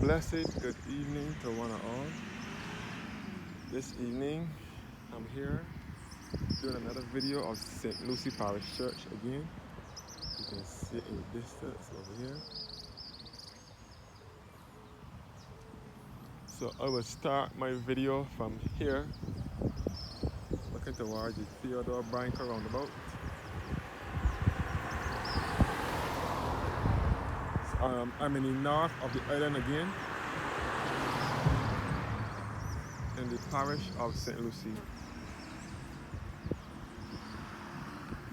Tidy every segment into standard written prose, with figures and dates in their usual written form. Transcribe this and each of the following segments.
blessed good evening to one and all. This evening, I'm here doing another video of St. Lucy Parish Church again. You can see it in the distance over here. So I will start my video from here, looking towards the Theodore Branca roundabout. So, I'm in the north of the island again, in the parish of St. Lucy.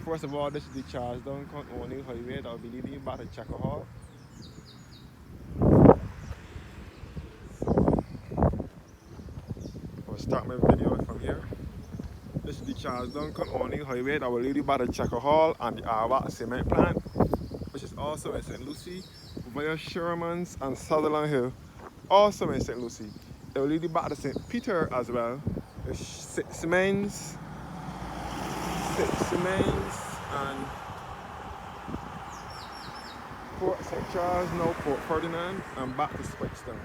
First of all, this is the Charlestown only highway that will be leading you back to Checker Hall. I'll start my video from here. This is the Charlestown only highway that will lead you back to Checker Hall and the Arwa cement plant, which is also in St. Lucy, via Sherman's and Sutherland Hill, also in St. Lucy. It will lead you back to St. Peter as well. There's six mains and Port St. Charles, now Port Ferdinand, and back to Switchtown.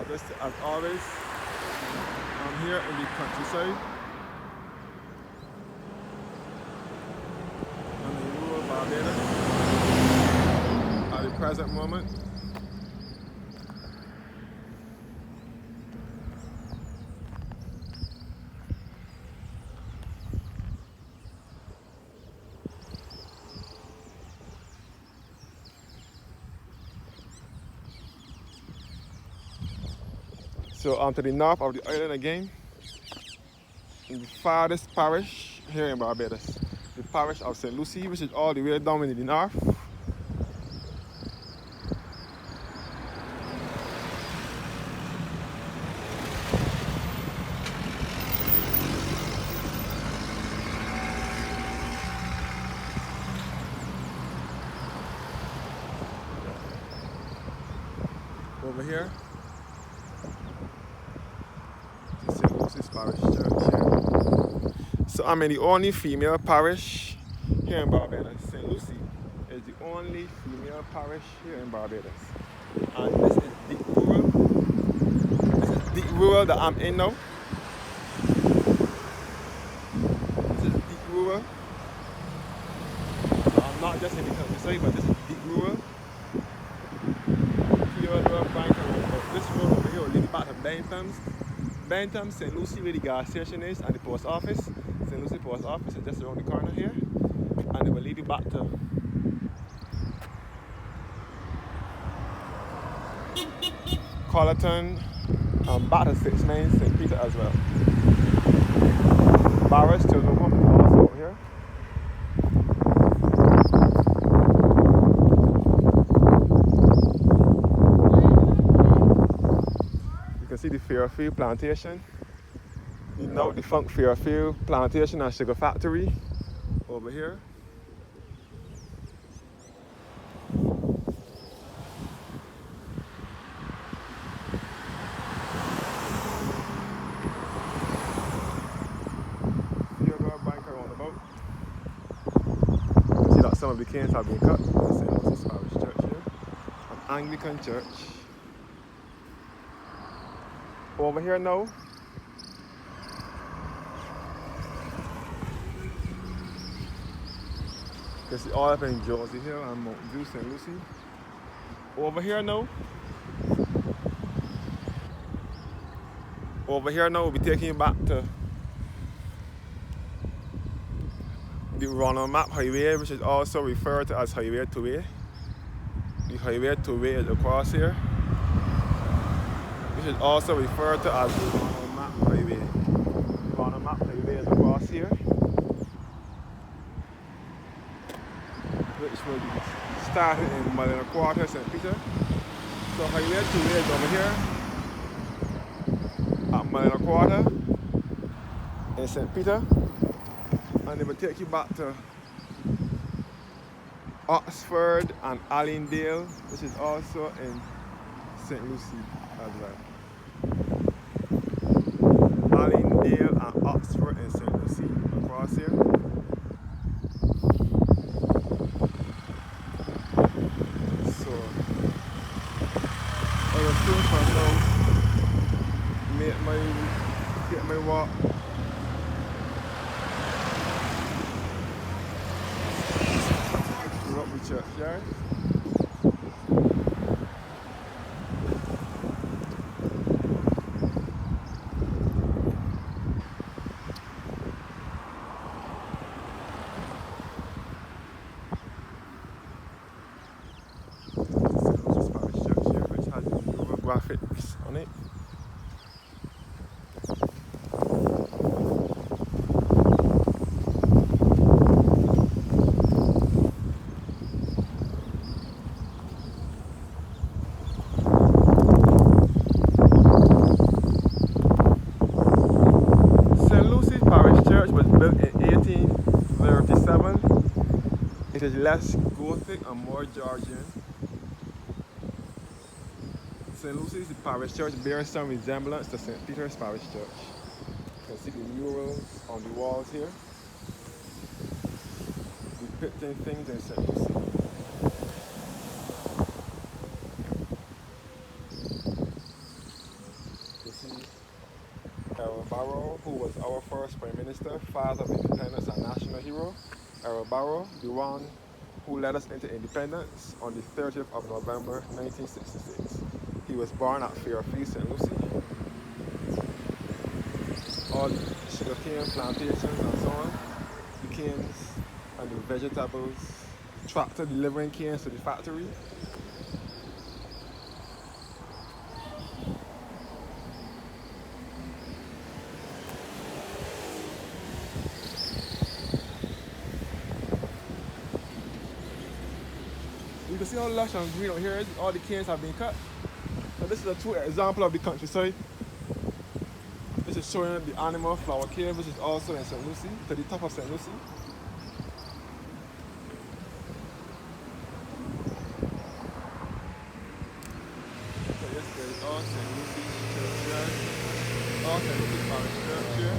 So as always, I'm here in the countryside. I'm in rural Barbados at the present moment. So I'm to the north of the island again, in the farthest parish here in Barbados, the parish of St. Lucy, which is all the way down in the north. Over here, St. Lucy's Parish Church here. So I'm in the only female parish here in Barbados. St. Lucy is the only female parish here in Barbados. And this is deep rural. This is deep rural that I'm in now. This is deep rural. So I'm not just in the countryside, but this is deep rural. This road over here will lead you back to Bentham, St. Lucy, where the gas station is, and the post office. St. Lucy post office is just around the corner here, and it will lead you back to Colleton and back to Six Mains, St. Peter as well. Barbados Children's Home is also over here. See the Fairfield plantation, the now defunct Fairfield plantation and sugar factory over here. Theodore Branca roundabout. You can see that some of the canes have been cut in St. Lucy's Parish Church here, an Anglican church. Over here now, you can see all up in Jersey Hill and Mount View, St. Lucy. Over here now, we'll be taking you back to the Ronald Map Highway, which is also referred to as Highway 2A. The Highway 2A is across here, which is also referred to as the Ronald Map Highway. The Ronald Map Highway is across here, which will be started in Malina Quarter, St. Peter. So Highway 2A is over here at Malina Quarter in St. Peter, and it will take you back to Oxford and Allendale, which is also in St. Lucy as well. Allendale and Oxford and St. Lucy across here. So walk. Through up the churchyard. This Parish Church here, which has the newer graphics on it. St. Lucy's Parish Church was built in 1837. It is less Gothic and more Georgian. St. Lucy's Parish Church bears some resemblance to St. Peter's Parish Church. You can see the murals on the walls here, depicting things in St. Lucy. You see Barbados, who was our first Prime Minister, father of independence and national hero. Barbados, the one who led us into independence on the 30th of November 1966. He was born at Fairfield, St. Lucie. All the sugarcane plantations and so on, the canes and the vegetables, tractor delivering canes to the factory. You can see how lush and green out here is. All the canes have been cut. So this is a true example of the countryside. This is showing the animal flower cave, which is also in St. Lucie, to the top of St. Lucie. So yes, there is all St. Lucie Church here. All St. Lucie Parish Church here.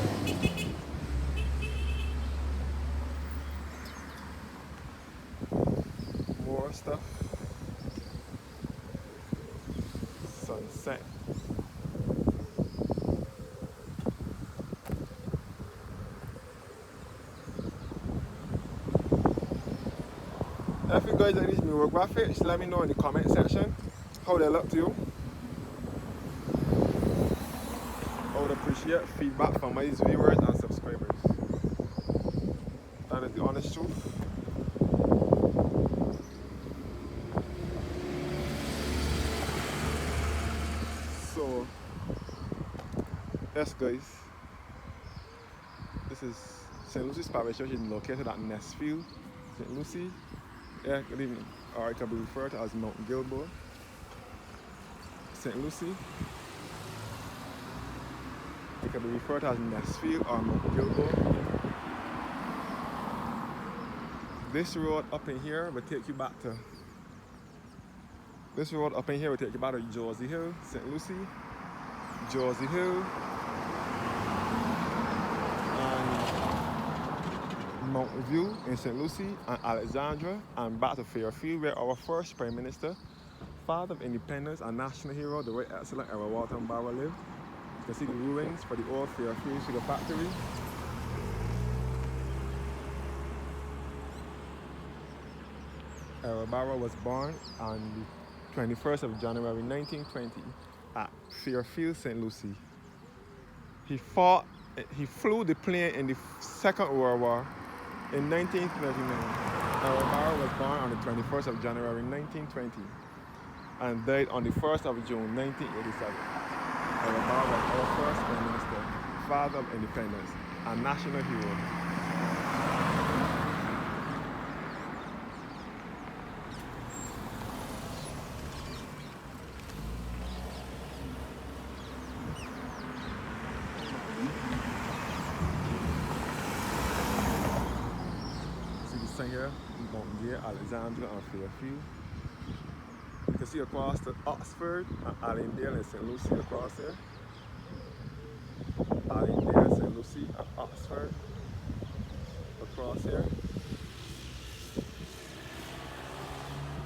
More stuff. Sunset. If you guys like these mural graphics, let me know in the comment section how they look to you. I would appreciate feedback from my viewers and subscribers. That is the honest truth. So, yes guys, this is St. Lucy's Parish Church, is located at Nesfield, St. Lucie. Yeah, good evening. Or it can be referred to as Mount Gilboa, St. Lucie. It can be referred to as Nesfield or Mount Gilboa. This road up in here will take you back to Josie Hill, St. Lucie, Josie Hill, and Mount View in St. Lucie and Alexandra, and back to Fairfield, where our first Prime Minister, father of independence and national hero, the Right Excellent Walton Barrow lived. You can see the ruins for the old Fairfield sugar factory. Barrow was born on the 21st of January 1920 at Fairfield, St. Lucie. He flew the plane in the Second World War in 1939. Barrow was born on the 21st of January 1920 and died on the 1st of June 1987. Barrow was our first Prime Minister, father of independence, and national hero. Here, Mount Alexandra and Fairfield. You can see across to Oxford and Allendale and St. Lucie across here. Allendale, St. Lucie and Oxford across here.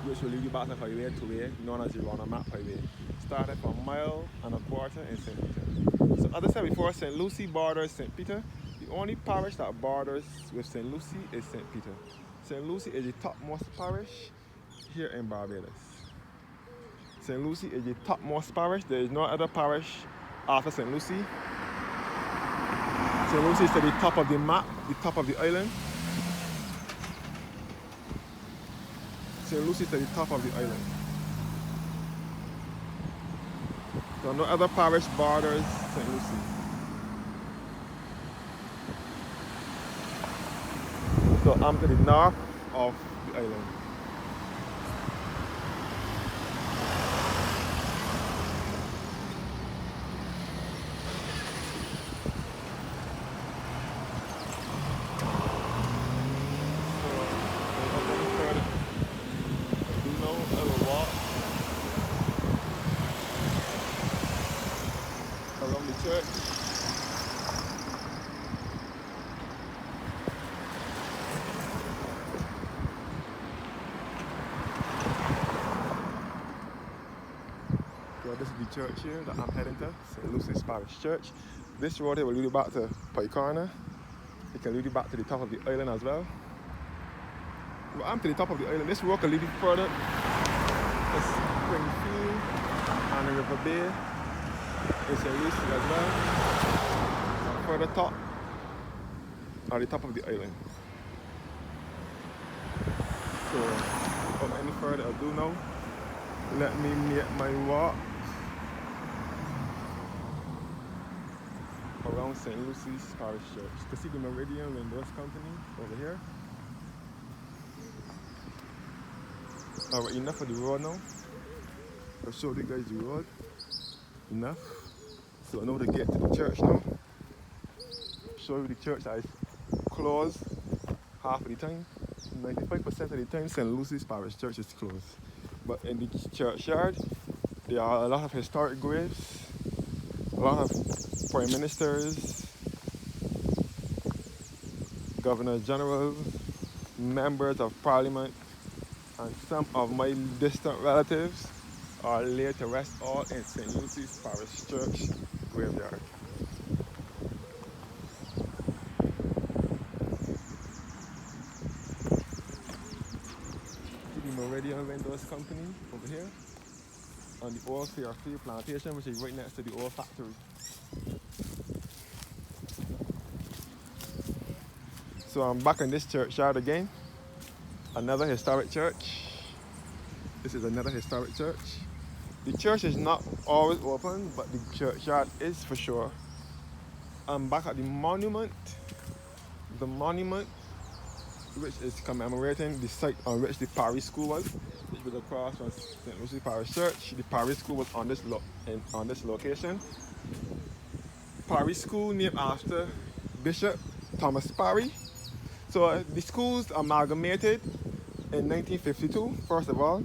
Which will lead you back to Highway 2A, known as the Runner Map Highway. Started from a mile and a quarter in St. Peter. So as I said before, St. Lucie borders St. Peter. The only parish that borders with St. Lucie is St. Peter. St. Lucie is the topmost parish here in Barbados. St. Lucie is the topmost parish. There is no other parish after St. Lucie. St. Lucie is to the top of the map, the top of the island. St. Lucie is to the top of the island. So no other parish borders St. Lucie. So I'm to the north of the island. Around the church. So this is the church here that I'm heading to, St. Lucie's Parish Church. This road here will lead you back to Parish. It can lead you back to the top of the island as well. Well, I'm to the top of the island. This road can lead you further. It's Springfield and the River Bay. It's St. Lucie as well. And further top, at the top of the island. So, without any further ado now, let me make my walk around St. Lucie's Parish Church. You can see the Meridian Windows Company over here. Alright, enough of the road now. I'll show you guys the road. Enough. So I know to get to the church now. Show you the church that is closed half of the time. 95% of the time St. Lucie's Parish Church is closed. But in the churchyard, there are a lot of historic graves, a lot of prime ministers, governors general, members of parliament, and some of my distant relatives are laid to rest all in St. Lucie's Parish Church graveyard. The Meridian Windows Company over here on the old Fairfield plantation, which is right next to the old factory. So I'm back in this churchyard again. Another historic church. This is another historic church. The church is not always open, but the churchyard is for sure. I'm back at the monument. The monument which is commemorating the site on which the Parish School was, which was across from St. Lucie Parish Church. The Parish School was on this location. Parish School named after Bishop Thomas Parry. So the schools amalgamated in 1952, first of all,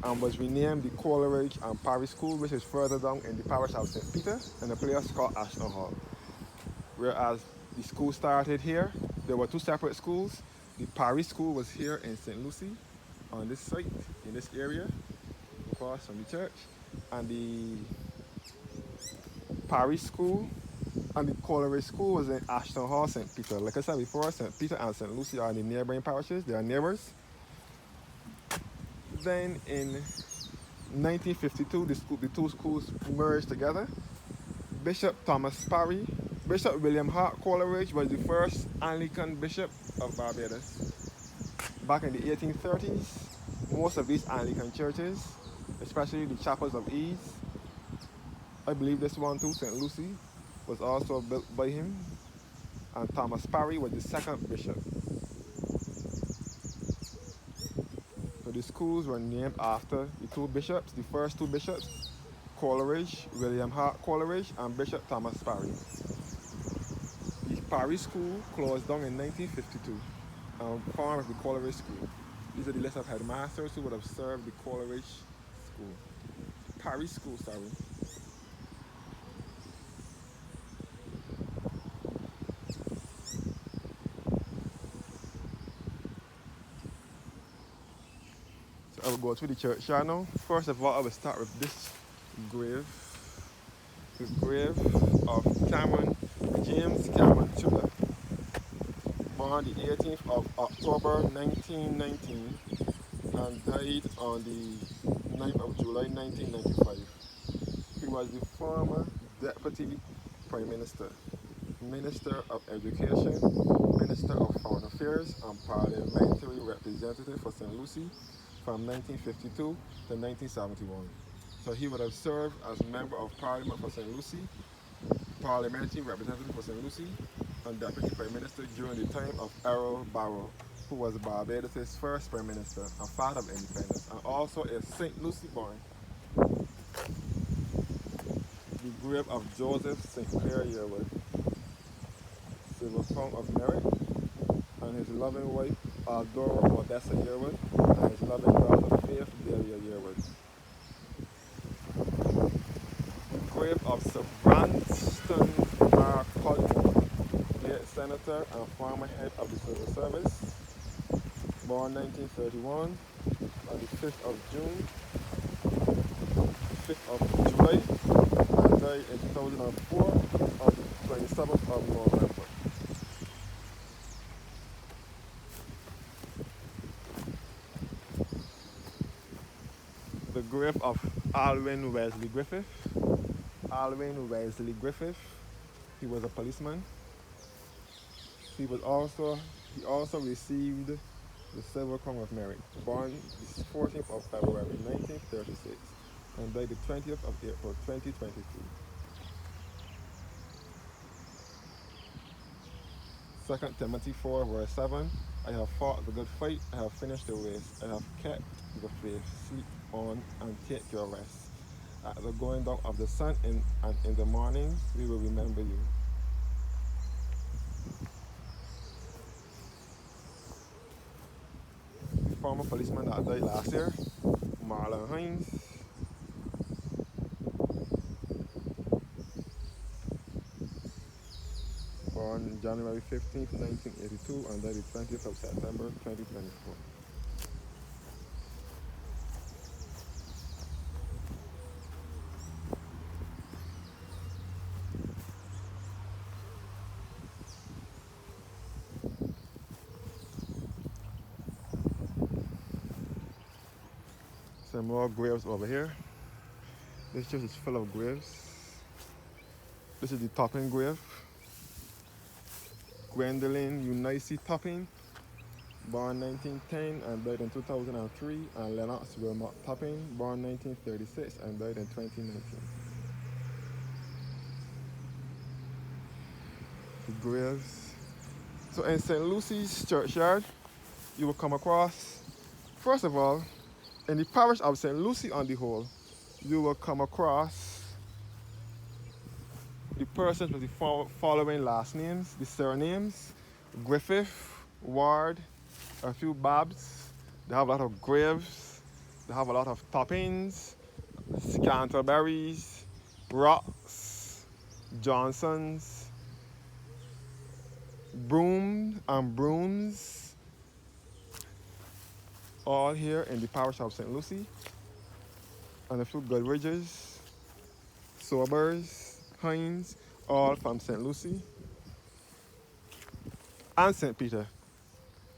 and was renamed the Coleridge and Parish School, which is further down in the parish of St. Peter, in a place called Ashton Hall. Whereas the school started here, there were two separate schools. The Parish School was here in St. Lucie, on this site, in this area, across from the church, and the Parish School and the Coleridge School was in Ashton Hall, St. Peter. Like I said before, St. Peter and St. Lucie are in the neighboring parishes. They are neighbors. Then in 1952, the two schools merged together. Bishop Thomas Parry, Bishop William Hart Coleridge was the first Anglican bishop of Barbados. Back in the 1830s, most of these Anglican churches, especially the chapels of ease, I believe this one too, St. Lucie, was also built by him, and Thomas Parry was the second bishop. So the schools were named after the two bishops, the first two bishops, Coleridge, William Hart Coleridge, and Bishop Thomas Parry. The Parish School closed down in 1952 and formed the Coleridge School. These are the list of headmasters who would have served the Coleridge School. Parish School, sorry. I will go through the churchyard now. First of all, I will start with this grave. The grave of Cameron James Cameron Tudor, born the 18th of October 1919 and died on the 9th of July 1995. He was the former Deputy Prime Minister, Minister of Education, Minister of Foreign Affairs, and Parliamentary Representative for St. Lucie from 1952 to 1971. So he would have served as Member of Parliament for St. Lucie, Parliamentary Representative for St. Lucie, and Deputy Prime Minister during the time of Errol Barrow, who was Barbados' first Prime Minister and father of independence, and also a St. Lucie born. The grave of Joseph St. Clair Yearwood, Silver Crown of Merit, and his loving wife, Aldora Odessa Yearwood, and his loving daughter, Faith Delia Yearwood. The grave of Sir Branston R. Collymore, late Senator and former head of the Civil Service, born 1931, on the 5th of June, 5th of July, and died in 2004 on the 27th of November. The grave of Alwyn Wesley Griffith. Alwyn Wesley Griffith, he was a policeman. He also received the Silver Crown of Merit, born the 14th of February 1936 and died the 20th of April 2022. 2 Timothy 4 verse 7, I have fought the good fight, I have finished the race, I have kept the faith, sleep on and take your rest. At the going down of the sun and in the morning, we will remember you. The former policeman that died last year, Marlon Hines, born January 15th, 1982 and died the 20th of September 2024. Some more graves over here. This church is full of graves. This is the Topping grave. Gwendolyn Eunice Topping, born 1910 and died in 2003, and Lennox Wilmot Topping, born 1936 and died in 2019. The graves. So in St. Lucie's churchyard, you will come across, first of all, in the parish of St. Lucie on the whole, you will come across the persons with the following last names, the surnames: Griffith, Ward, a few Babs. They have a lot of graves. They have a lot of toppings, Scanterberries, Rocks, Johnsons, Broom and Brooms, all here in the parish of St. Lucie. And a few Goodridges, Sobers, Hines, all from St. Lucie and St. Peter.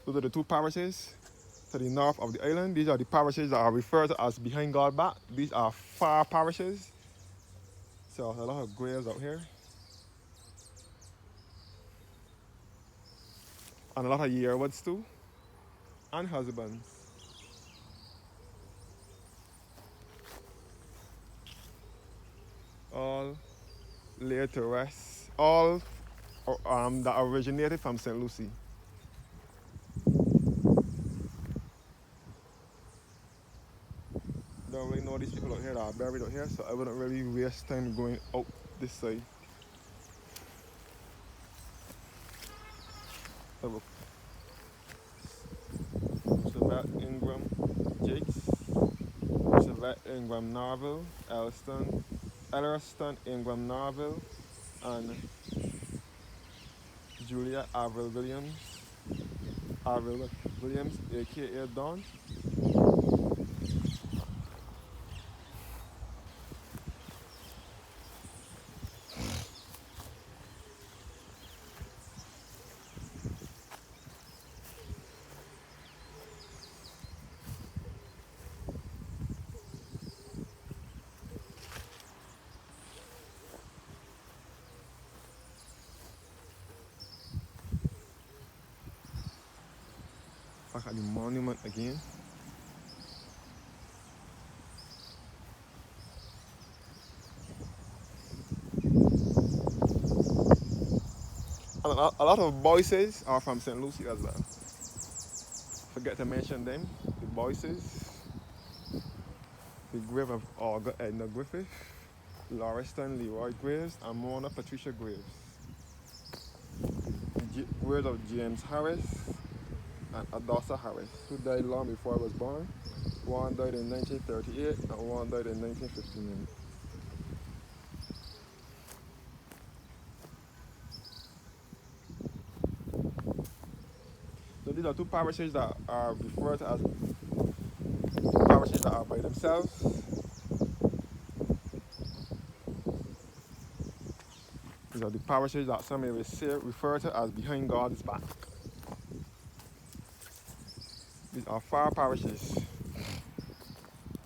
Those are the two parishes to the north of the island. These are the parishes that are referred to as behind God back. These are far parishes. So a lot of graves out here. And a lot of yearwoods too. And husbands. All laid to rest. All that originated from St. Lucie. Don't really know these people out here that are buried out here, so I wouldn't really waste time going out this side. Savette Ingram Jakes, Savette Ingram Narville, Ellerston Ingram Narville, and Julia Avril Williams, aka Dawn. Back at the monument again. And a lot of voices are from St. Lucie as well. Forget to mention them. The voices, the grave of Olga Edna Griffith, Lauriston Leroy Graves, and Mona Patricia Graves. The grave of James Harris and Adossa Harris, who died long before I was born. One died in 1938 and one died in 1959. So these are two parishes that are referred to as parishes that are by themselves. These are the parishes that some may refer to as behind God's back. These are far parishes.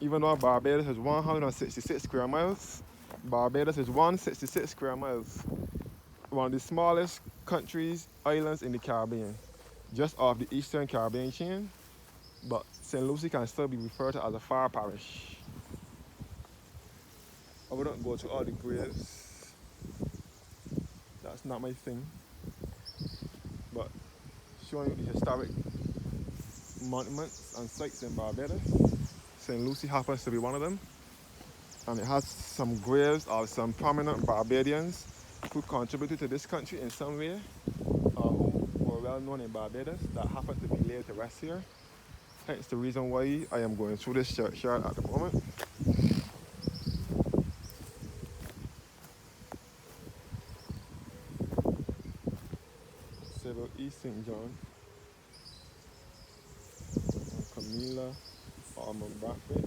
Even though Barbados is 166 square miles, Barbados is 166 square miles. One of the smallest countries, islands in the Caribbean, just off the eastern Caribbean chain, but St. Lucie can still be referred to as a far parish. I wouldn't go to all the graves. That's not my thing. But showing you the historic monuments and sites in Barbados, St. Lucie happens to be one of them. And it has some graves of some prominent Barbadians who contributed to this country in some way, who were well known in Barbados, that happen to be laid to rest here. Hence the reason why I am going through this churchyard at the moment. Civil East St. John, and Camilla Almond Bradford.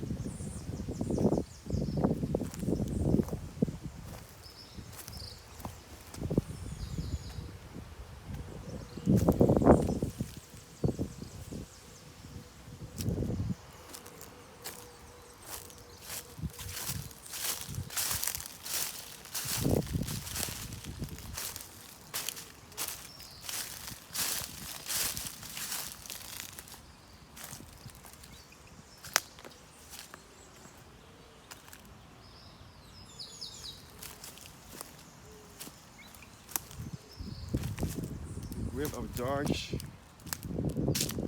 Grave of George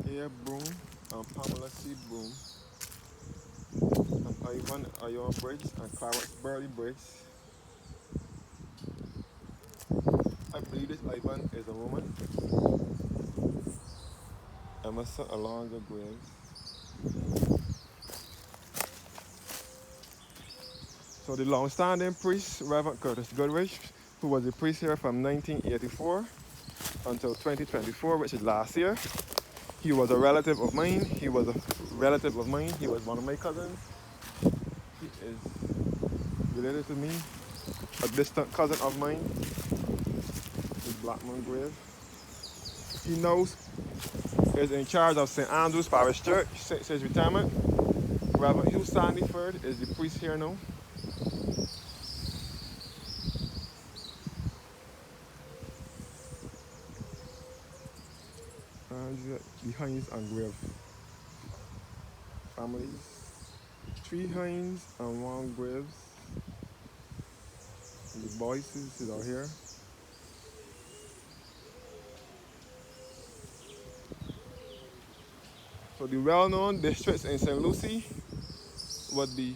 A. Broom and Pamela C. Broom, and Ivan Ion Briggs and Clarence Burley Briggs. I believe this Ivan is a woman. Emerson Alonzo Graves. So the long-standing priest, Reverend Curtis Goodrich, who was a priest here from 1984 until 2024, which is last year. He was a relative of mine. He was one of my cousins. He is related to me, a distant cousin of mine, the Blackman Grave. He knows is in charge of St. Andrew's Parish Church since his retirement. Reverend Hugh Sandyford is the priest here now. The Hines and Grave families. 3 Hines and 1 Graves. And the Boyces are here. So the well-known districts in St. Lucie would be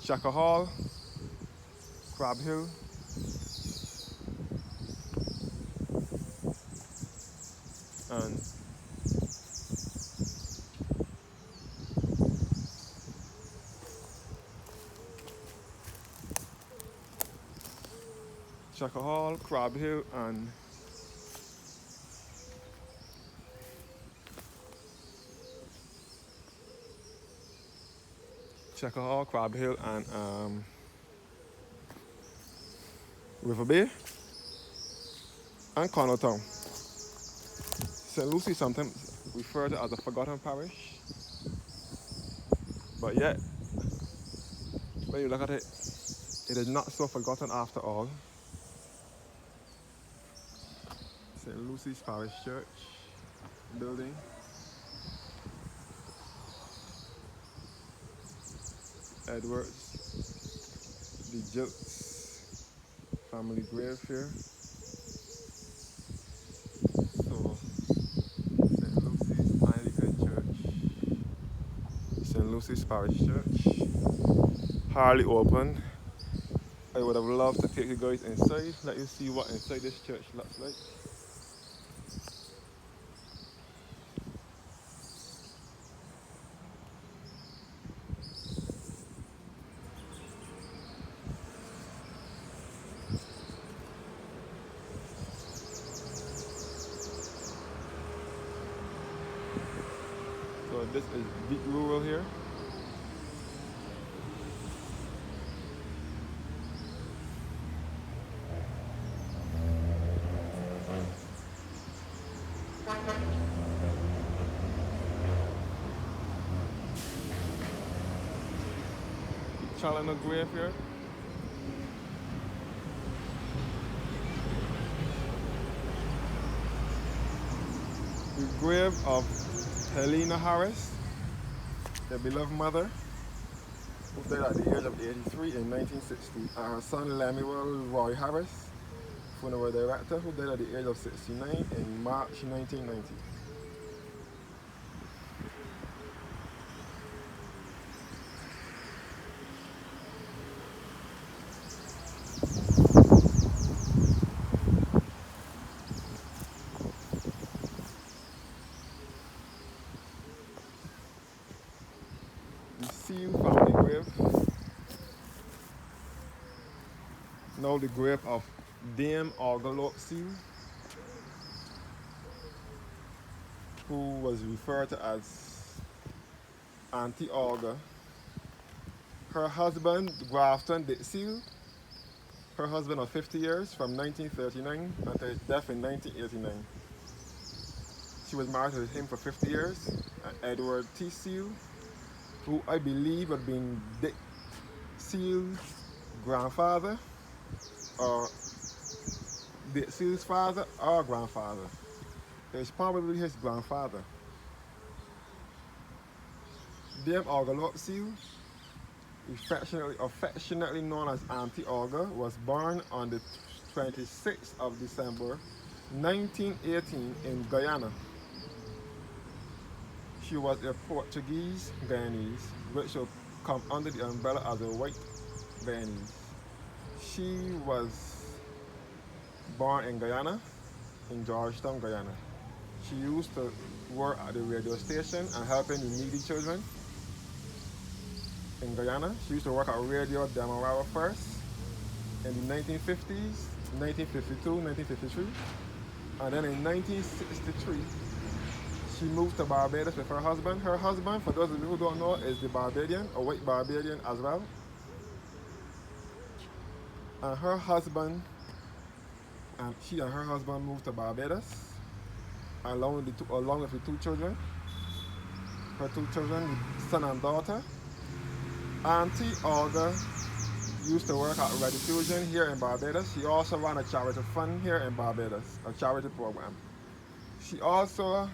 Shaka Hall, Crab Hill, and Shaka Hall, Crab Hill, and Shaka Hall, Crab Hill, and River Bay, and Connelltown. St. Lucie is sometimes referred to as a forgotten parish, but yet, when you look at it, it is not so forgotten after all. St. Lucy's Parish Church building. Edwards, the Jilts family grave here. So, St. Lucy's Anglican Church, St. Lucy's Parish Church, hardly open. I would have loved to take you guys inside, let you see what inside this church looks like. So this is deep rural here. Challenger grave here. The grave of Helena Harris, their beloved mother, who died at the age of 83 in 1960, and her son Lemuel Roy Harris, funeral director, who died at the age of 69 in March 1990. The Seal family grave. Now the grave of Dame Augerlock Seal, who was referred to as Auntie Auger. Her husband, Grafton Dick Seal, her husband of 50 years from 1939 until his death in 1989. She was married to him for 50 years. And Edward T. Seal, who I believe had been Dick Seal's grandfather, or Dick Seal's father or grandfather. It's probably his grandfather. Dame Augerlock Seal, affectionately known as Auntie Auger, was born on the 26th of December 1918 in Guyana. She was a Portuguese Guyanese, which will come under the umbrella as a white Guyanese. She was born in Guyana, in Georgetown, Guyana. She used to work at the radio station and helping the needy children in Guyana. She used to work at Radio Demerara first in the 1950s, 1952, 1953. And then in 1963, she moved to Barbados with her husband. Her husband, for those of you who don't know, is the Barbadian, a white Barbadian as well. And her husband, and she and her husband moved to Barbados, along with the two children. Her two children, son and daughter. Auntie Auger used to work at Rediffusion here in Barbados. She also ran a charity fund here in Barbados, a charity program. She also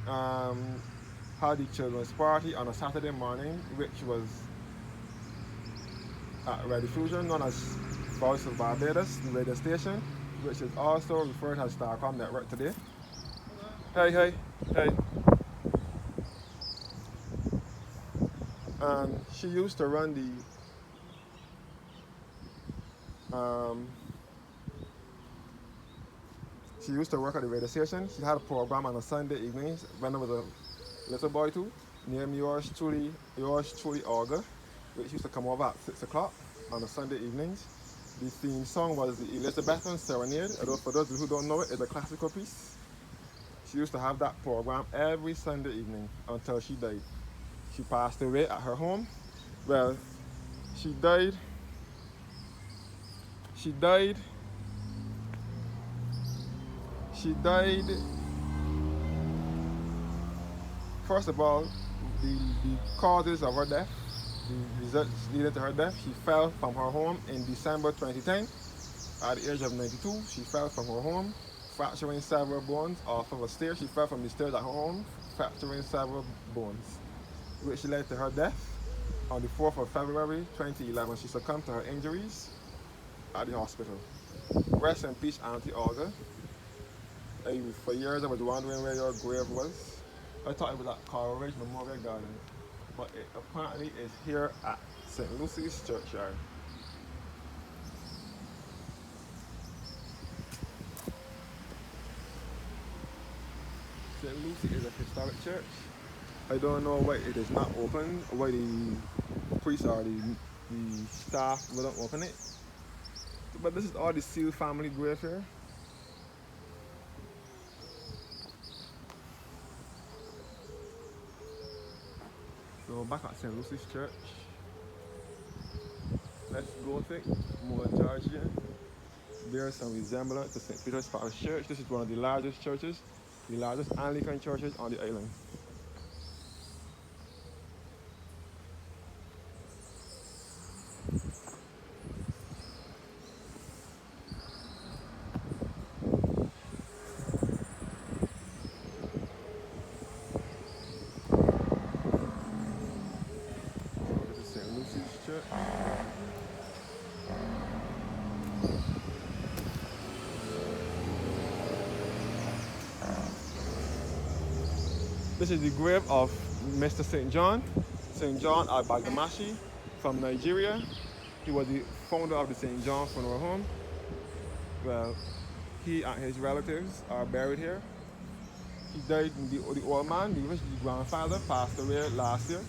had the children's party on a Saturday morning, which was at Rediffusion, known as Voice of Barbados, the radio station, which is also referred as Starcom Network today. Hey. And she used to run she used to work at the radio station. She had a program on a Sunday evenings when I was a little boy too, named yours truly Auger, which used to come over at 6 o'clock on a Sunday evenings. The theme song was the Elizabethan Serenade. For those who don't know it, it's a classical piece. She used to have that program every Sunday evening until she died. She passed away at her home. Well, she died. First of all, the causes of her death, the results leading to her death, she fell from her home in December 2010. At the age of 92, she fell from her home, fracturing several bones off of a stair. She fell from the stairs at her home, fracturing several bones, which led to her death. On the 4th of February 2011, she succumbed to her injuries at the hospital. Rest in peace, Auntie Olga. For years I was wondering where your grave was. I thought it was at Coral Ridge Memorial Garden, but it apparently is here at St. Lucy's Churchyard. St. Lucy is a historic church. I don't know why it is not open, why the priests or the staff wouldn't open it. But this is all the Seal family grave here. So back at St. Lucy's Church. Let's go take more Georgia. There is some resemblance to St. Peter's Parish Church. This is one of the largest churches, the largest Anglican churches on the island. This is the grave of Mr. St. John al-Bagdamashi from Nigeria. He was the founder of the St. John Funeral Home. Well, he and his relatives are buried here. He died, the old man, the grandfather, passed away last year.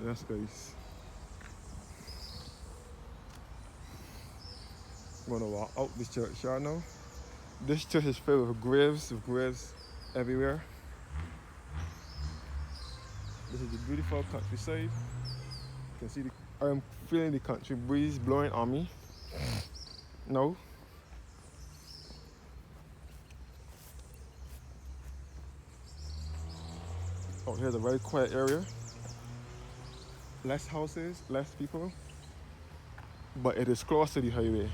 Yes, guys. I'm gonna walk out this churchyard now. This church is filled with graves everywhere. This is the beautiful countryside. You can see I'm feeling the country breeze blowing on me. No. Oh, here's a very quiet area. Less houses, less people, but it is close to the highway.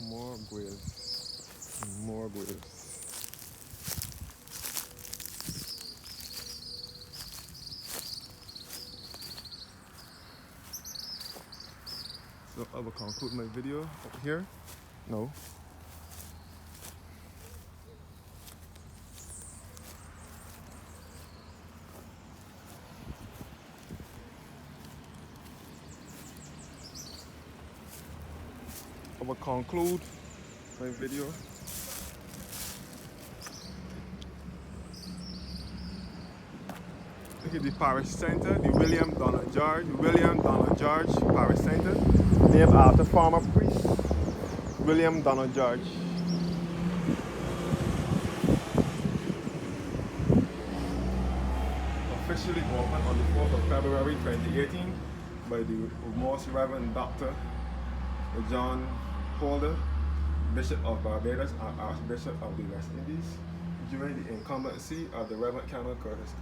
More graves, more graves. So I will conclude my video over here. No. I will conclude my video. Look at the Parish Center, the William Donald George Parish Center, named after former priest William Donald George. Officially opened on the 4th of February 2018 by the Most Reverend Dr. John Holder, Bishop of Barbados and Archbishop of the West Indies, during the incumbency of the Reverend Canon Curtis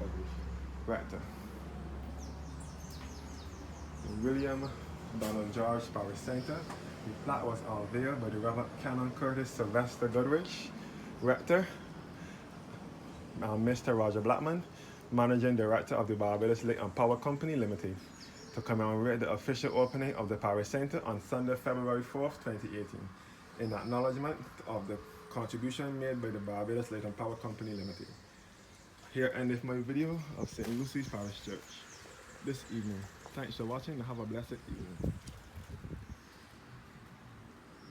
Rector. The William Donald George Parish Center. The plaque was unveiled by the Reverend Canon Curtis Sylvester Goodrich, Rector, and Mr. Roger Blackman, Managing Director of the Barbados Light and Power Company Limited, to commemorate the official opening of the Parish Center on Sunday, February 4th, 2018, in acknowledgement of the contribution made by the Barbados Light and Power Company Limited. Here endeth my video of St. Lucy's Parish Church this evening. Thanks for watching and have a blessed evening.